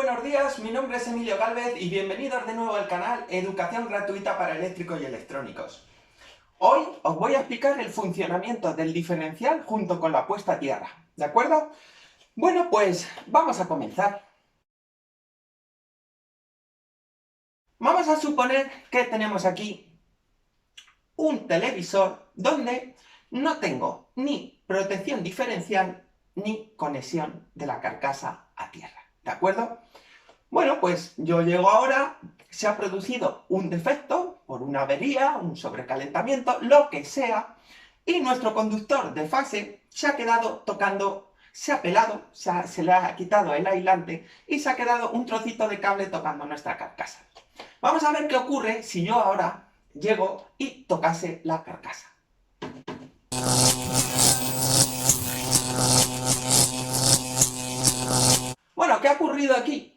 buenos días, mi nombre es Emilio Gálvez y bienvenidos de nuevo al canal Educación Gratuita para Eléctricos y Electrónicos. Hoy os voy a explicar el funcionamiento del diferencial junto con la puesta a tierra, ¿de acuerdo? Bueno, pues vamos a comenzar. Vamos a suponer que tenemos aquí un televisor donde no tengo ni protección diferencial ni conexión de la carcasa a tierra, ¿de acuerdo? Bueno, pues yo llego ahora, se ha producido un defecto por una avería, un sobrecalentamiento, lo que sea, y nuestro conductor de fase se ha quedado tocando, se ha pelado, se le ha quitado el aislante y se ha quedado un trocito de cable tocando nuestra carcasa. Vamos a ver qué ocurre si yo ahora llego y tocase la carcasa. Bueno, ¿qué ha ocurrido aquí?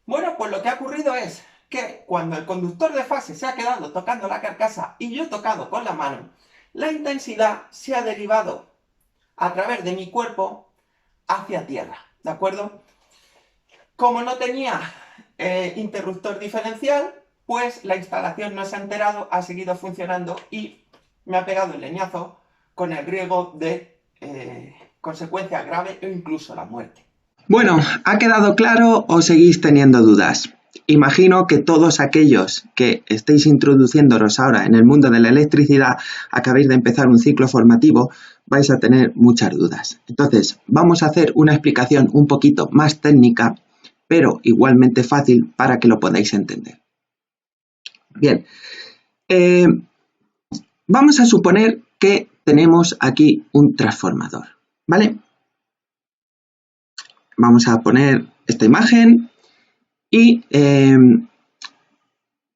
Bueno, pues lo que ha ocurrido es que cuando el conductor de fase se ha quedado tocando la carcasa y yo he tocado con la mano, la intensidad se ha derivado a través de mi cuerpo hacia tierra, ¿de acuerdo? Como no tenía interruptor diferencial, pues la instalación no se ha enterado, ha seguido funcionando y me ha pegado el leñazo con el riesgo de consecuencia grave o incluso la muerte. Bueno, ¿ha quedado claro o seguís teniendo dudas? Imagino que todos aquellos que estéis introduciéndonos ahora en el mundo de la electricidad, acabáis de empezar un ciclo formativo, vais a tener muchas dudas. Entonces, vamos a hacer una explicación un poquito más técnica, pero igualmente fácil para que lo podáis entender. Bien, vamos a suponer que tenemos aquí un transformador, ¿vale? Vamos a poner esta imagen y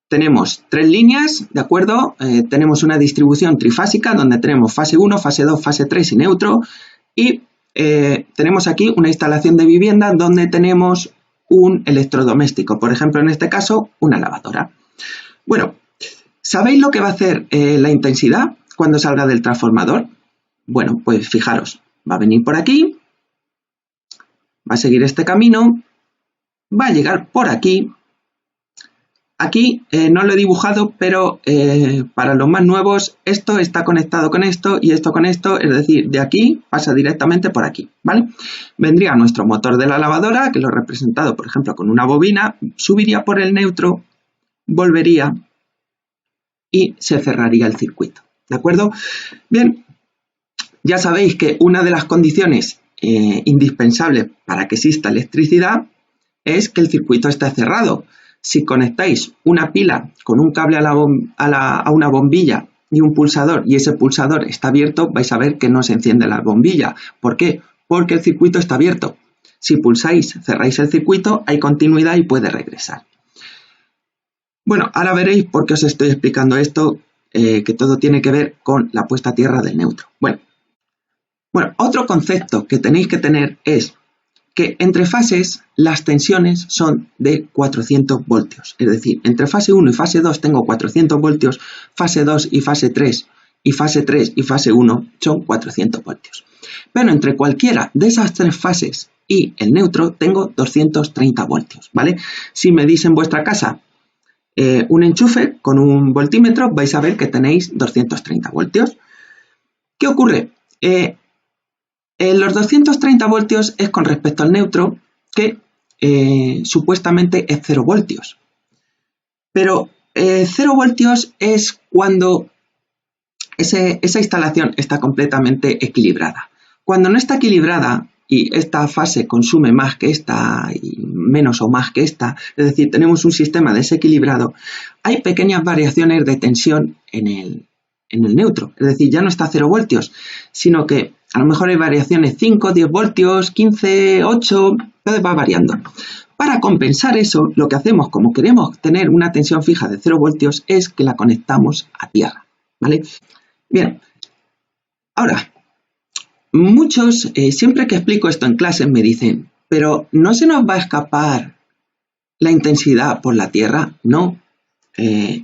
tenemos tres líneas, ¿de acuerdo? Tenemos una distribución trifásica donde tenemos fase 1, fase 2, fase 3 y neutro. Y tenemos aquí una instalación de vivienda donde tenemos un electrodoméstico, por ejemplo, en este caso, una lavadora. Bueno, ¿sabéis lo que va a hacer la intensidad cuando salga del transformador? Bueno, pues fijaros, va a venir por aquí. Va a seguir este camino, va a llegar por aquí. Aquí no lo he dibujado, pero para los más nuevos esto está conectado con esto y esto con esto, es decir, de aquí pasa directamente por aquí, ¿vale? Vendría nuestro motor de la lavadora, que lo he representado, por ejemplo, con una bobina, subiría por el neutro, volvería y se cerraría el circuito, ¿de acuerdo? Bien, ya sabéis que una de las condiciones indispensable para que exista electricidad es que el circuito esté cerrado. Si conectáis una pila con un cable a una bombilla y un pulsador y ese pulsador está abierto, vais a ver que no se enciende la bombilla. ¿Por qué? Porque el circuito está abierto. Si pulsáis, cerráis el circuito, hay continuidad y puede regresar. Bueno, ahora veréis por qué os estoy explicando esto, que todo tiene que ver con la puesta a tierra del neutro. Bueno, otro concepto que tenéis que tener es que entre fases las tensiones son de 400 voltios. Es decir, entre fase 1 y fase 2 tengo 400 voltios, fase 2 y fase 3 y fase 3 y fase 1 son 400 voltios. Pero entre cualquiera de esas tres fases y el neutro tengo 230 voltios, ¿vale? Si medís en vuestra casa un enchufe con un voltímetro, vais a ver que tenéis 230 voltios. ¿Qué ocurre? Los 230 voltios es con respecto al neutro, que supuestamente es 0 voltios. Pero 0 voltios es cuando esa instalación está completamente equilibrada. Cuando no está equilibrada y esta fase consume más que esta y menos o más que esta, es decir, tenemos un sistema desequilibrado, hay pequeñas variaciones de tensión en el neutro. Es decir, ya no está a 0 voltios, sino que a lo mejor hay variaciones 5, 10 voltios, 15, 8, todo va variando. Para compensar eso, lo que hacemos, como queremos tener una tensión fija de 0 voltios, es que la conectamos a tierra, ¿vale? Bien, ahora, muchos, siempre que explico esto en clases me dicen, pero ¿no se nos va a escapar la intensidad por la tierra? No.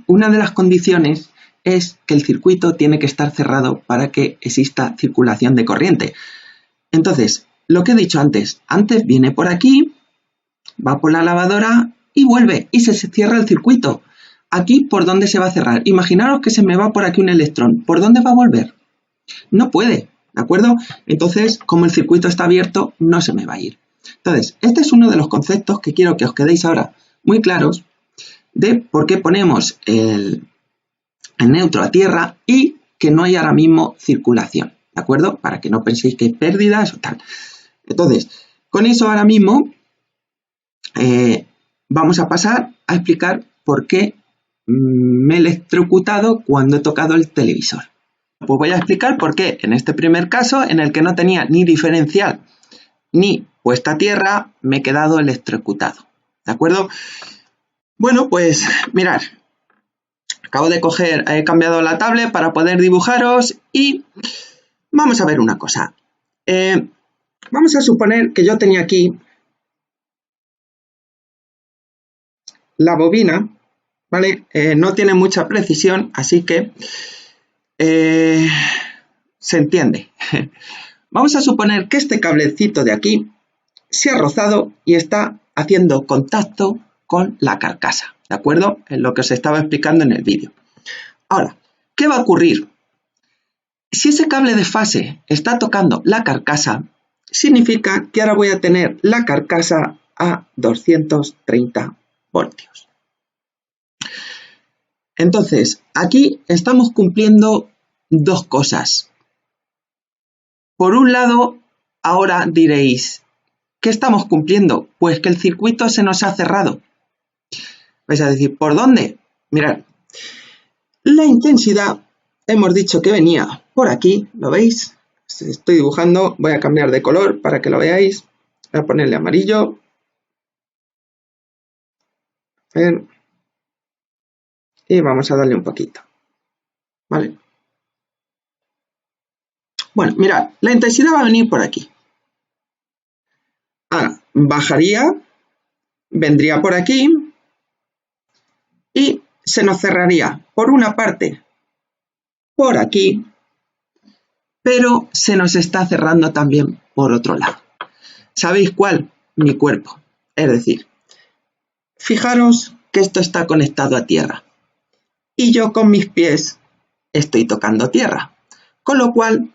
Una de las condiciones es que el circuito tiene que estar cerrado para que exista circulación de corriente. Entonces, lo que he dicho antes viene por aquí, va por la lavadora y vuelve y se cierra el circuito. Aquí, ¿por dónde se va a cerrar? Imaginaros que se me va por aquí un electrón. ¿Por dónde va a volver? No puede, ¿de acuerdo? Entonces, como el circuito está abierto, no se me va a ir. Entonces, este es uno de los conceptos que quiero que os quedéis ahora muy claros de por qué ponemos el neutro a tierra y que no hay ahora mismo circulación, ¿de acuerdo? Para que no penséis que hay pérdidas o tal. Entonces, con eso ahora mismo vamos a pasar a explicar por qué me he electrocutado cuando he tocado el televisor. Pues voy a explicar por qué en este primer caso, en el que no tenía ni diferencial ni puesta a tierra, me he quedado electrocutado, ¿de acuerdo? Bueno, pues mirad, acabo de coger, he cambiado la tablet para poder dibujaros y vamos a ver una cosa. Vamos a suponer que yo tenía aquí la bobina, ¿vale? No tiene mucha precisión, así que se entiende. Vamos a suponer que este cablecito de aquí se ha rozado y está haciendo contacto con la carcasa, ¿de acuerdo? Es lo que os estaba explicando en el vídeo. Ahora, ¿qué va a ocurrir? Si ese cable de fase está tocando la carcasa, significa que ahora voy a tener la carcasa a 230 voltios. Entonces, aquí estamos cumpliendo dos cosas. Por un lado, ahora diréis, ¿qué estamos cumpliendo? Pues que el circuito se nos ha cerrado. Vais a decir, ¿por dónde? Mirad, la intensidad, hemos dicho que venía por aquí, ¿lo veis? Estoy dibujando, voy a cambiar de color para que lo veáis. Voy a ponerle amarillo. Y vamos a darle un poquito. ¿Vale? Bueno, mirad, la intensidad va a venir por aquí. Ahora, bajaría, vendría por aquí y se nos cerraría por una parte por aquí, pero se nos está cerrando también por otro lado. ¿Sabéis cuál? Mi cuerpo. Es decir, fijaros que esto está conectado a tierra y yo con mis pies estoy tocando tierra. Con lo cual,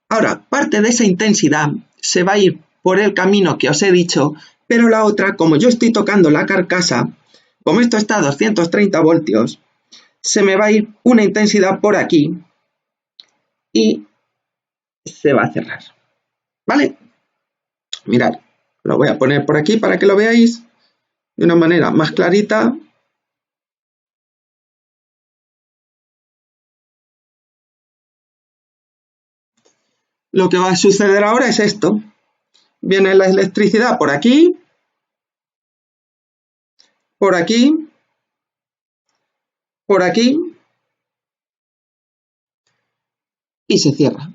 ahora parte de esa intensidad se va a ir por el camino que os he dicho, pero la otra, como yo estoy tocando la carcasa, como esto está a 230 voltios, se me va a ir una intensidad por aquí y se va a cerrar. ¿Vale? Mirad, lo voy a poner por aquí para que lo veáis de una manera más clarita. Lo que va a suceder ahora es esto. Viene la electricidad por aquí, por aquí, por aquí y se cierra.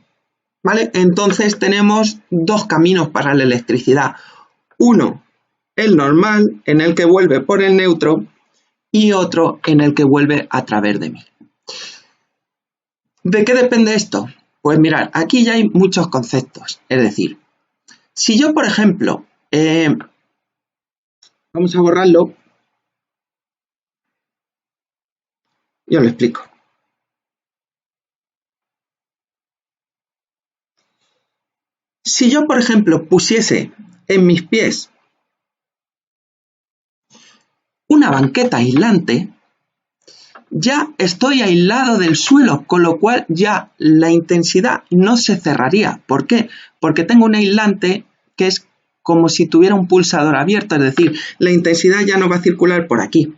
¿Vale? Entonces tenemos dos caminos para la electricidad. Uno, el normal, en el que vuelve por el neutro, y otro en el que vuelve a través de mí. ¿De qué depende esto? Pues mirad, aquí ya hay muchos conceptos. Es decir, si yo, por ejemplo, vamos a borrarlo, yo lo explico. Si yo, por ejemplo, pusiese en mis pies una banqueta aislante, ya estoy aislado del suelo, con lo cual ya la intensidad no se cerraría. ¿Por qué? Porque tengo un aislante que es como si tuviera un pulsador abierto, es decir, la intensidad ya no va a circular por aquí.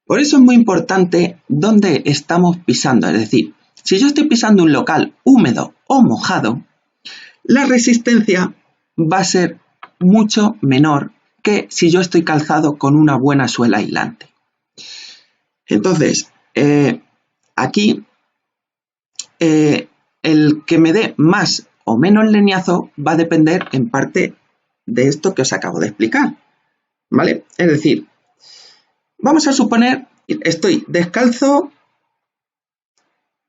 Por eso es muy importante dónde estamos pisando, es decir, si yo estoy pisando un local húmedo o mojado, la resistencia va a ser mucho menor que si yo estoy calzado con una buena suela aislante. Entonces, aquí el que me dé más o menos leñazo va a depender en parte de esto que os acabo de explicar, ¿vale? Es decir, vamos a suponer que estoy descalzo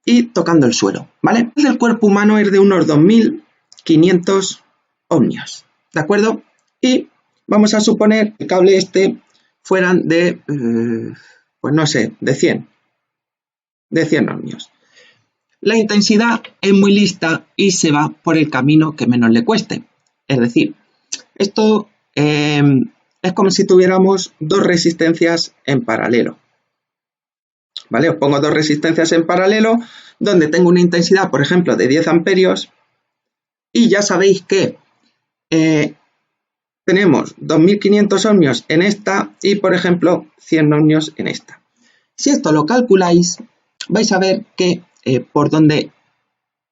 y tocando el suelo, ¿vale? El cuerpo humano es de unos 2500 ohmios, ¿de acuerdo? Y vamos a suponer que el cable este fueran de, pues no sé, de 100 ohmios. La intensidad es muy lista y se va por el camino que menos le cueste. Es decir, esto es como si tuviéramos dos resistencias en paralelo. ¿Vale? Os pongo dos resistencias en paralelo donde tengo una intensidad, por ejemplo, de 10 amperios y ya sabéis que tenemos 2500 ohmios en esta y, por ejemplo, 100 ohmios en esta. Si esto lo calculáis, vais a ver que por donde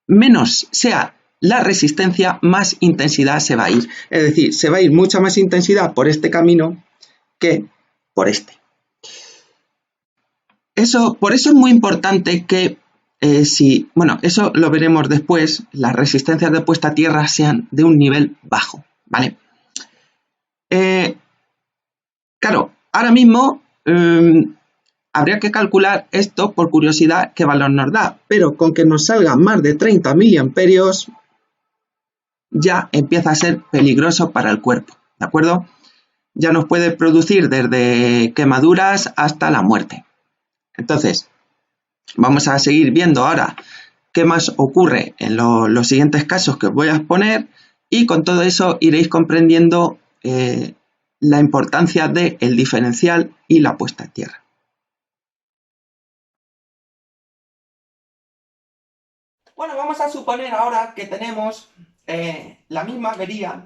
menos sea la resistencia, más intensidad se va a ir. Es decir, se va a ir mucha más intensidad por este camino que por este. Por eso es muy importante que eso lo veremos después, las resistencias de puesta a tierra sean de un nivel bajo, ¿vale? Claro, ahora mismo habría que calcular esto por curiosidad qué valor nos da, pero con que nos salga más de 30 miliamperios ya empieza a ser peligroso para el cuerpo, ¿de acuerdo? Ya nos puede producir desde quemaduras hasta la muerte. Entonces, vamos a seguir viendo ahora qué más ocurre en los siguientes casos que os voy a exponer y con todo eso iréis comprendiendo la importancia del diferencial y la puesta a tierra. Bueno, vamos a suponer ahora que tenemos la misma avería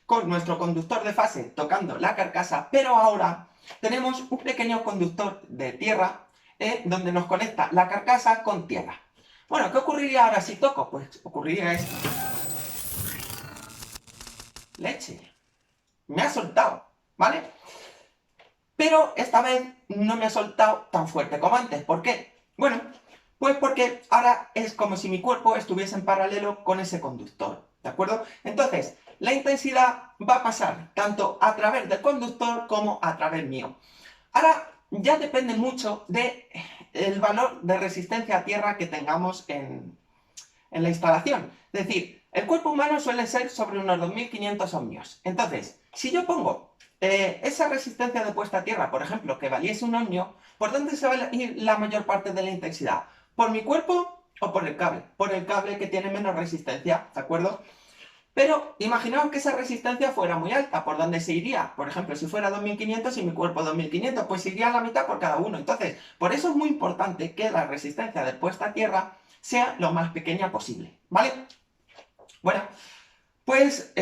con nuestro conductor de fase tocando la carcasa, pero ahora tenemos un pequeño conductor de tierra donde nos conecta la carcasa con tierra. Bueno, ¿qué ocurriría ahora si toco? Pues ocurriría esto. Leche. Me ha soltado, ¿vale? Pero esta vez no me ha soltado tan fuerte como antes. ¿Por qué? Bueno, pues porque ahora es como si mi cuerpo estuviese en paralelo con ese conductor, ¿de acuerdo? Entonces, la intensidad va a pasar tanto a través del conductor como a través mío. Ahora, ya depende mucho del valor de resistencia a tierra que tengamos en la instalación. Es decir, el cuerpo humano suele ser sobre unos 2500 ohmios. Entonces, si yo pongo esa resistencia de puesta a tierra, por ejemplo, que valiese 1 ohmio, ¿por dónde se va a ir la mayor parte de la intensidad? ¿Por mi cuerpo o por el cable? Por el cable que tiene menos resistencia, ¿de acuerdo? Pero imaginaos que esa resistencia fuera muy alta, ¿por dónde se iría? Por ejemplo, si fuera 2500 y mi cuerpo 2500, pues se iría a la mitad por cada uno. Entonces, por eso es muy importante que la resistencia de puesta a tierra sea lo más pequeña posible, ¿vale? Bueno, pues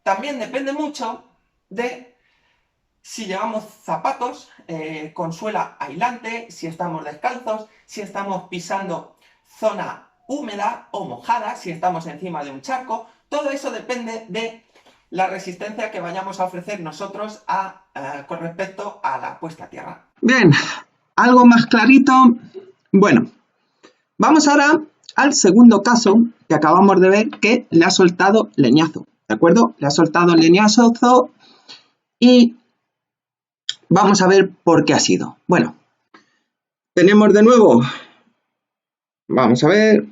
también depende mucho de si llevamos zapatos con suela aislante, si estamos descalzos, si estamos pisando zona húmeda o mojada, si estamos encima de un charco. Todo eso depende de la resistencia que vayamos a ofrecer nosotros con respecto a la puesta a tierra. Bien, algo más clarito. Bueno, vamos ahora al segundo caso que acabamos de ver, que le ha soltado leñazo, ¿de acuerdo? Le ha soltado leñazo y vamos a ver por qué ha sido. Bueno, tenemos de nuevo, vamos a ver,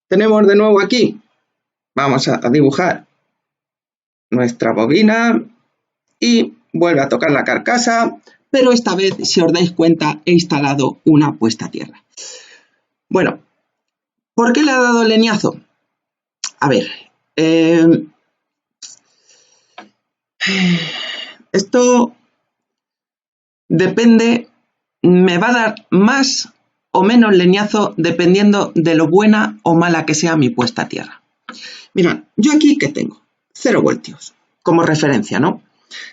tenemos de nuevo aquí, vamos a dibujar nuestra bobina y vuelve a tocar la carcasa, pero esta vez, si os dais cuenta, he instalado una puesta a tierra. Bueno, ¿por qué le ha dado leñazo? A ver, esto depende, me va a dar más o menos leñazo dependiendo de lo buena o mala que sea mi puesta a tierra. Mirad, yo aquí, ¿qué tengo? 0 voltios, como referencia, ¿no?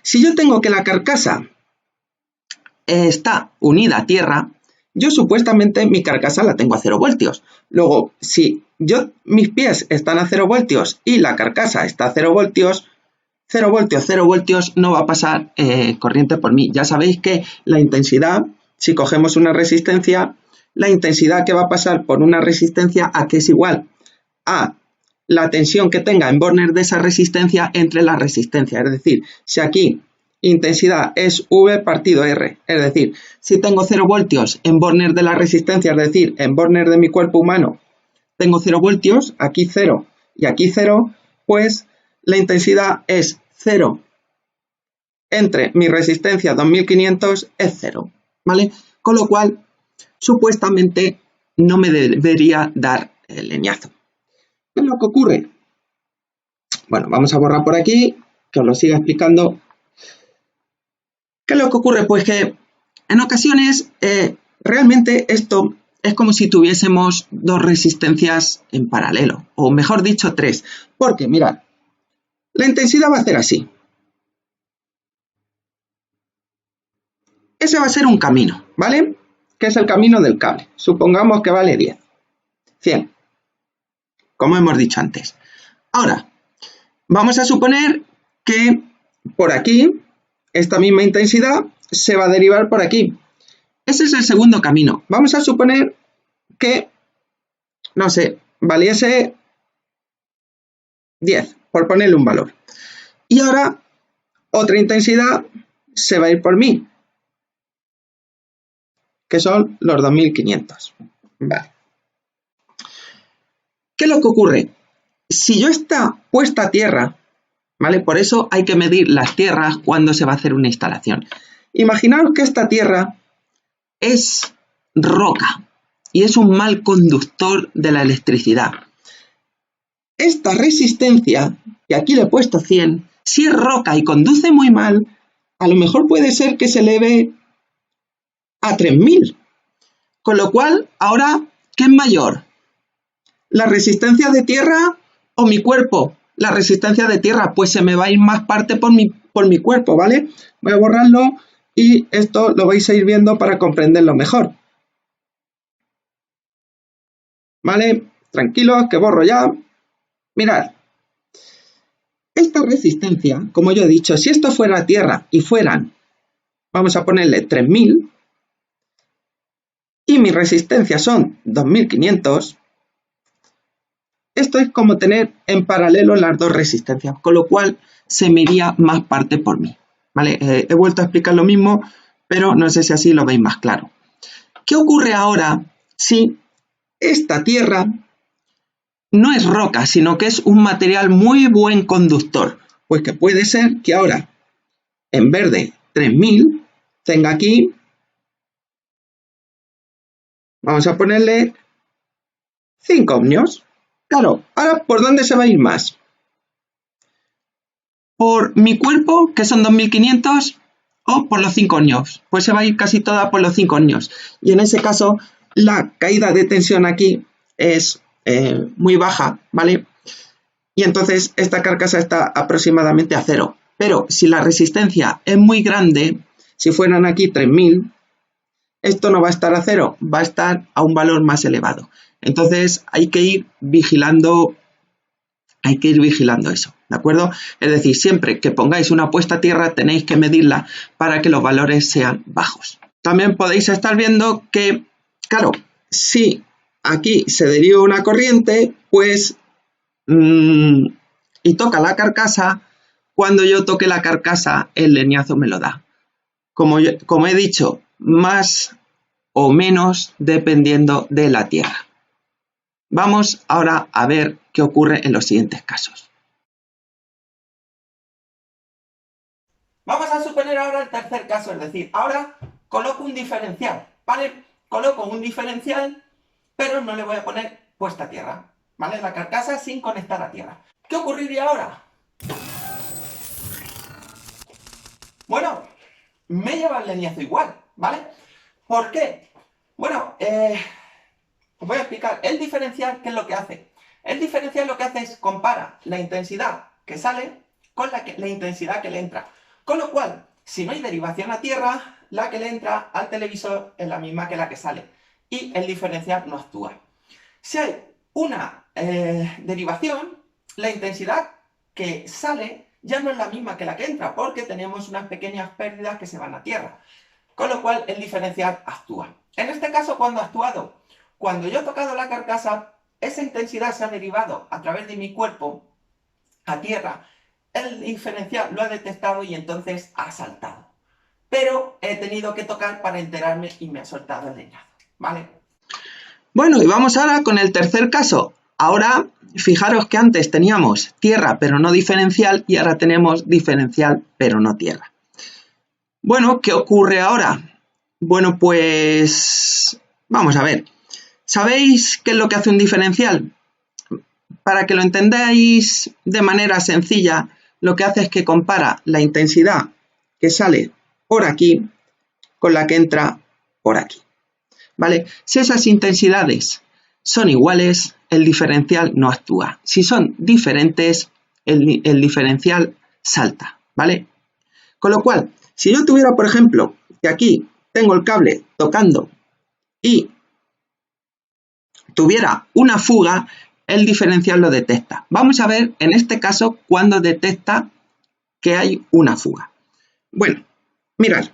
Si yo tengo que la carcasa está unida a tierra, yo supuestamente mi carcasa la tengo a 0 voltios. Luego, si mis pies están a 0 voltios y la carcasa está a 0 voltios, 0 voltios no va a pasar corriente por mí. Ya sabéis que la intensidad, si cogemos una resistencia, la intensidad que va a pasar por una resistencia a que es igual a la tensión que tenga en Borner de esa resistencia entre la resistencia. Es decir, si aquí intensidad es V partido R, es decir, si tengo 0 voltios en Borner de la resistencia, es decir, en Borner de mi cuerpo humano, tengo 0 voltios, aquí 0 y aquí 0, pues la intensidad es 0. Entre mi resistencia 2500 es 0, ¿vale? Con lo cual, supuestamente, no me debería dar el leñazo. ¿Qué es lo que ocurre? Bueno, vamos a borrar por aquí, que os lo siga explicando. ¿Qué es lo que ocurre? Pues que en ocasiones realmente esto es como si tuviésemos dos resistencias en paralelo, o mejor dicho, tres. Porque, mirad, la intensidad va a ser así. Ese va a ser un camino, ¿vale? Que es el camino del cable. Supongamos que vale 10. 100. Como hemos dicho antes. Ahora, vamos a suponer que por aquí, esta misma intensidad se va a derivar por aquí. Ese es el segundo camino. Vamos a suponer que, no sé, valiese 10, por ponerle un valor. Y ahora, otra intensidad se va a ir por mí, que son los 2500. Vale. ¿Qué es lo que ocurre? Si yo está puesta a tierra, ¿vale? Por eso hay que medir las tierras cuando se va a hacer una instalación. Imaginaos que esta tierra es roca y es un mal conductor de la electricidad. Esta resistencia, que aquí le he puesto 100, si es roca y conduce muy mal, a lo mejor puede ser que se eleve a 3000. Con lo cual, ahora, ¿qué es mayor? ¿La resistencia de tierra o mi cuerpo? La resistencia de tierra, pues se me va a ir más parte por mi cuerpo, ¿vale? Voy a borrarlo y esto lo vais a ir viendo para comprenderlo mejor. ¿Vale? Tranquilos, que borro ya. Mirad. Esta resistencia, como yo he dicho, si esto fuera tierra y fueran, vamos a ponerle 3000, y mi resistencia son 2500, esto es como tener en paralelo las dos resistencias, con lo cual se me iría más parte por mí. ¿Vale? He vuelto a explicar lo mismo, pero no sé si así lo veis más claro. ¿Qué ocurre ahora si esta tierra no es roca, sino que es un material muy buen conductor? Pues que puede ser que ahora, en vez de 3000, tenga aquí, vamos a ponerle 5 ohmios. Claro, ahora, ¿por dónde se va a ir más? ¿Por mi cuerpo, que son 2500, o por los 5 ohmios? Pues se va a ir casi toda por los 5 ohmios. Y en ese caso, la caída de tensión aquí es muy baja, ¿vale? Y entonces esta carcasa está aproximadamente a 0. Pero si la resistencia es muy grande, si fueran aquí 3000, esto no va a estar a 0, va a estar a un valor más elevado. Entonces hay que ir vigilando eso, ¿de acuerdo? Es decir, siempre que pongáis una puesta a tierra tenéis que medirla para que los valores sean bajos. También podéis estar viendo que, claro, si aquí se deriva una corriente, pues, y toca la carcasa, cuando yo toque la carcasa el leñazo me lo da. Como he dicho, más o menos dependiendo de la tierra. Vamos ahora a ver qué ocurre en los siguientes casos. Vamos a suponer ahora el tercer caso, es decir, ahora coloco un diferencial, ¿vale? Coloco un diferencial, pero no le voy a poner puesta a tierra, ¿vale? La carcasa sin conectar a tierra. ¿Qué ocurriría ahora? Bueno, me lleva el leñazo igual, ¿vale? ¿Por qué? Bueno, os voy a explicar. El diferencial, ¿qué es lo que hace? El diferencial lo que hace es compara la intensidad que sale con la intensidad que le entra. Con lo cual, si no hay derivación a tierra, la que le entra al televisor es la misma que la que sale. Y el diferencial no actúa. Si hay una derivación, la intensidad que sale ya no es la misma que la que entra, porque tenemos unas pequeñas pérdidas que se van a tierra. Con lo cual, el diferencial actúa. En este caso, ¿cuándo ha actuado? Cuando yo he tocado la carcasa, esa intensidad se ha derivado a través de mi cuerpo a tierra. El diferencial lo ha detectado y entonces ha saltado. Pero he tenido que tocar para enterarme y me ha soltado el leñazo, ¿vale? Bueno, y vamos ahora con el tercer caso. ahora fijaros que antes teníamos tierra pero no diferencial y ahora tenemos diferencial pero no tierra. Bueno, ¿qué ocurre ahora? Bueno, pues vamos a ver. ¿Sabéis qué es lo que hace un diferencial? Para que lo entendáis de manera sencilla, lo que hace es que compara la intensidad que sale por aquí con la que entra por aquí. ¿Vale? Si esas intensidades son iguales, el diferencial no actúa. Si son diferentes, el diferencial salta. ¿Vale? Con lo cual, si yo tuviera, por ejemplo, que aquí tengo el cable tocando y tuviera una fuga, el diferencial lo detecta. Vamos a ver en este caso cuándo detecta que hay una fuga. Bueno, mirad.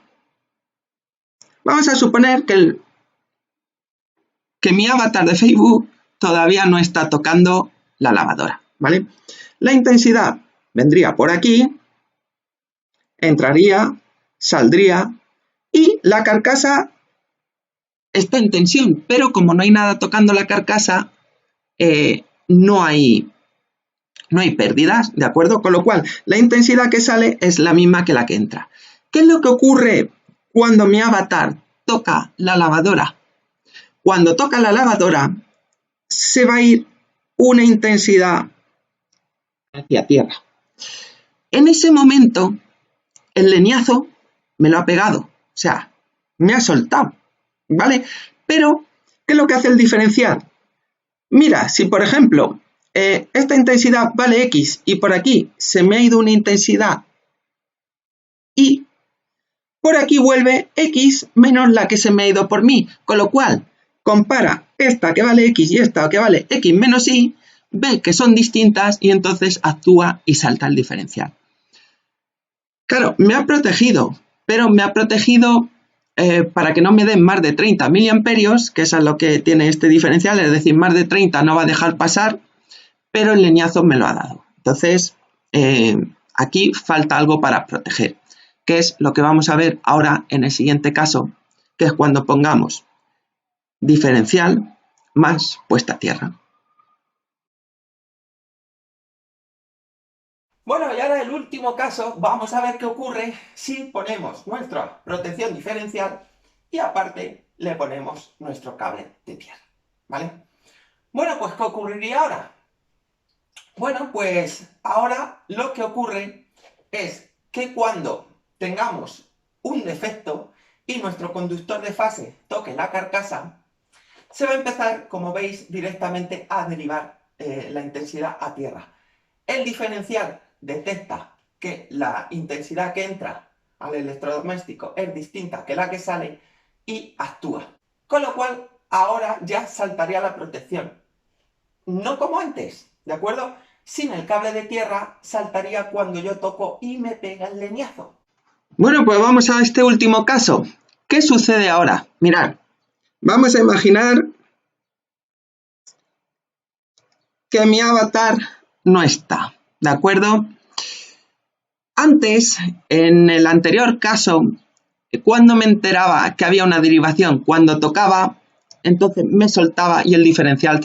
Vamos a suponer que mi avatar de Facebook todavía no está tocando la lavadora, ¿vale? La intensidad vendría por aquí, entraría, saldría y la carcasa está en tensión, pero como no hay nada tocando la carcasa, no hay pérdidas, ¿de acuerdo? Con lo cual, la intensidad que sale es la misma que la que entra. ¿Qué es lo que ocurre cuando mi avatar toca la lavadora? Cuando toca la lavadora, se va a ir una intensidad hacia tierra. En ese momento, el leñazo me lo ha pegado, o sea, me ha soltado, ¿vale? Pero, ¿qué es lo que hace el diferencial? Mira, si por ejemplo, esta intensidad vale X y por aquí se me ha ido una intensidad Y, por aquí vuelve X menos la que se me ha ido por mí, con lo cual compara esta que vale X y esta que vale X menos Y, ve que son distintas y entonces actúa y salta el diferencial. Claro, me ha protegido, pero me ha protegido para que no me den más de 30 miliamperios, que eso es lo que tiene este diferencial, es decir, más de 30 no va a dejar pasar, pero el leñazo me lo ha dado. Entonces, aquí falta algo para proteger, que es lo que vamos a ver ahora en el siguiente caso, que es cuando pongamos diferencial más puesta a tierra. Bueno, y ahora el último caso, vamos a ver qué ocurre si ponemos nuestra protección diferencial y aparte le ponemos nuestro cable de tierra, ¿vale? Bueno, pues ¿qué ocurriría ahora? Bueno, pues ahora lo que ocurre es que cuando tengamos un defecto y nuestro conductor de fase toque la carcasa, se va a empezar, como veis, directamente a derivar la intensidad a tierra. El diferencial detecta que la intensidad que entra al electrodoméstico es distinta que la que sale y actúa. Con lo cual, ahora ya saltaría la protección. No como antes, ¿de acuerdo? Sin el cable de tierra saltaría cuando yo toco y me pega el leñazo. Bueno, pues vamos a este último caso. ¿Qué sucede ahora? Mirad, vamos a imaginar que mi avatar no está, ¿de acuerdo? Antes, en el anterior caso, cuando me enteraba que había una derivación, cuando tocaba, entonces me soltaba y el diferencial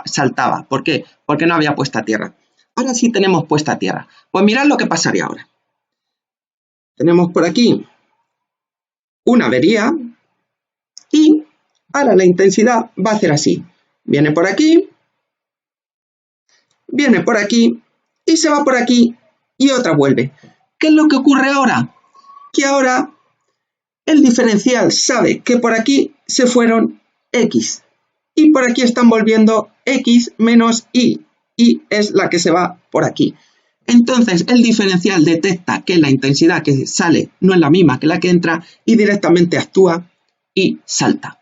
saltaba. ¿Por qué? Porque no había puesta a tierra. Ahora sí tenemos puesta a tierra. Pues mirad lo que pasaría ahora. Tenemos por aquí una avería y ahora la intensidad va a hacer así. Viene por aquí y se va por aquí y otra vuelve. ¿Qué es lo que ocurre ahora? Que ahora el diferencial sabe que por aquí se fueron X y por aquí están volviendo X menos Y. Y es la que se va por aquí. Entonces el diferencial detecta que la intensidad que sale no es la misma que la que entra y directamente actúa y salta.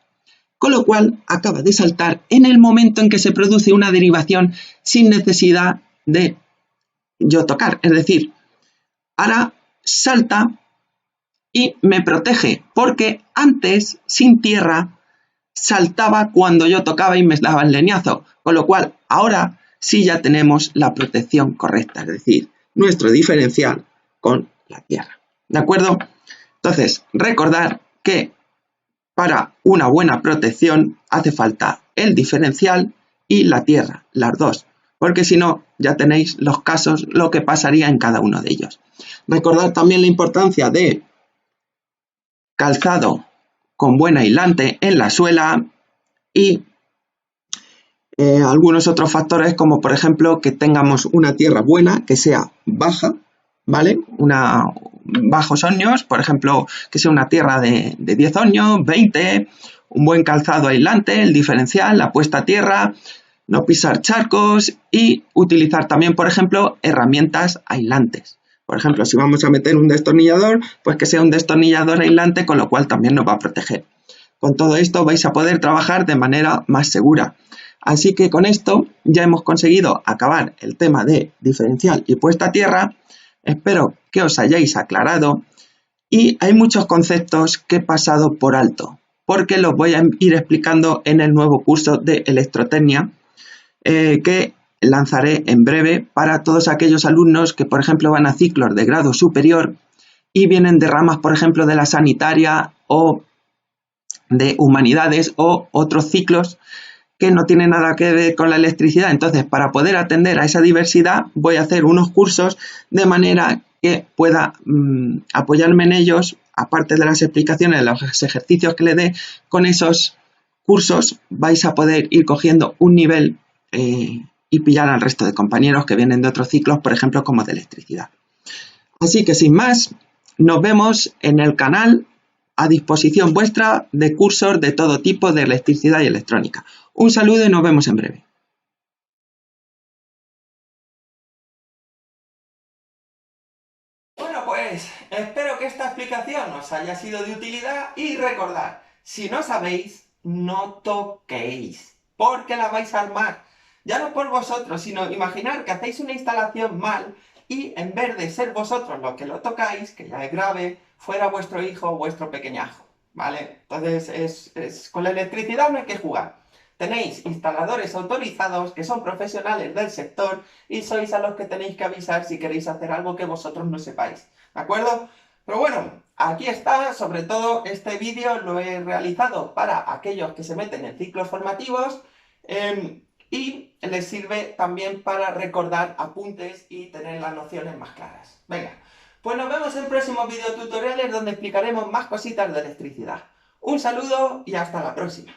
Con lo cual acaba de saltar en el momento en que se produce una derivación sin necesidad de yo tocar. Es decir, ahora salta y me protege, porque antes, sin tierra, saltaba cuando yo tocaba y me daba el leñazo. Con lo cual, ahora sí ya tenemos la protección correcta, es decir, nuestro diferencial con la tierra. ¿De acuerdo? Entonces, recordar que para una buena protección hace falta el diferencial y la tierra, las dos, porque si no, ya tenéis los casos, lo que pasaría en cada uno de ellos. Recordad también la importancia de calzado con buen aislante en la suela y algunos otros factores como por ejemplo que tengamos una tierra buena, que sea baja, ¿vale? Bajos ohmios, por ejemplo, que sea una tierra de 10 ohmios, 20, un buen calzado aislante, el diferencial, la puesta a tierra, no pisar charcos y utilizar también, por ejemplo, herramientas aislantes. Por ejemplo, si vamos a meter un destornillador, pues que sea un destornillador aislante, con lo cual también nos va a proteger. Con todo esto vais a poder trabajar de manera más segura. Así que con esto ya hemos conseguido acabar el tema de diferencial y puesta a tierra. Espero que os hayáis aclarado y hay muchos conceptos que he pasado por alto porque los voy a ir explicando en el nuevo curso de electrotecnia que lanzaré en breve para todos aquellos alumnos que por ejemplo van a ciclos de grado superior y vienen de ramas por ejemplo de la sanitaria o de humanidades o otros ciclos que no tiene nada que ver con la electricidad. Entonces, para poder atender a esa diversidad, voy a hacer unos cursos de manera que pueda apoyarme en ellos, aparte de las explicaciones, los ejercicios que le dé. Con esos cursos vais a poder ir cogiendo un nivel y pillar al resto de compañeros que vienen de otros ciclos, por ejemplo, como de electricidad. Así que, sin más, nos vemos en el canal a disposición vuestra de cursos de todo tipo de electricidad y electrónica. Un saludo y nos vemos en breve. Bueno, pues espero que esta explicación os haya sido de utilidad y recordad, si no sabéis, no toquéis, porque la vais a armar. Ya no por vosotros, sino imaginar que hacéis una instalación mal y en vez de ser vosotros los que lo tocáis, que ya es grave, fuera vuestro hijo o vuestro pequeñajo, ¿vale? Entonces, con la electricidad no hay que jugar. Tenéis instaladores autorizados que son profesionales del sector y sois a los que tenéis que avisar si queréis hacer algo que vosotros no sepáis, ¿de acuerdo? Pero bueno, aquí está, sobre todo este vídeo lo he realizado para aquellos que se meten en ciclos formativos y les sirve también para recordar apuntes y tener las nociones más claras. Venga, pues nos vemos en próximos videotutoriales donde explicaremos más cositas de electricidad. Un saludo y hasta la próxima.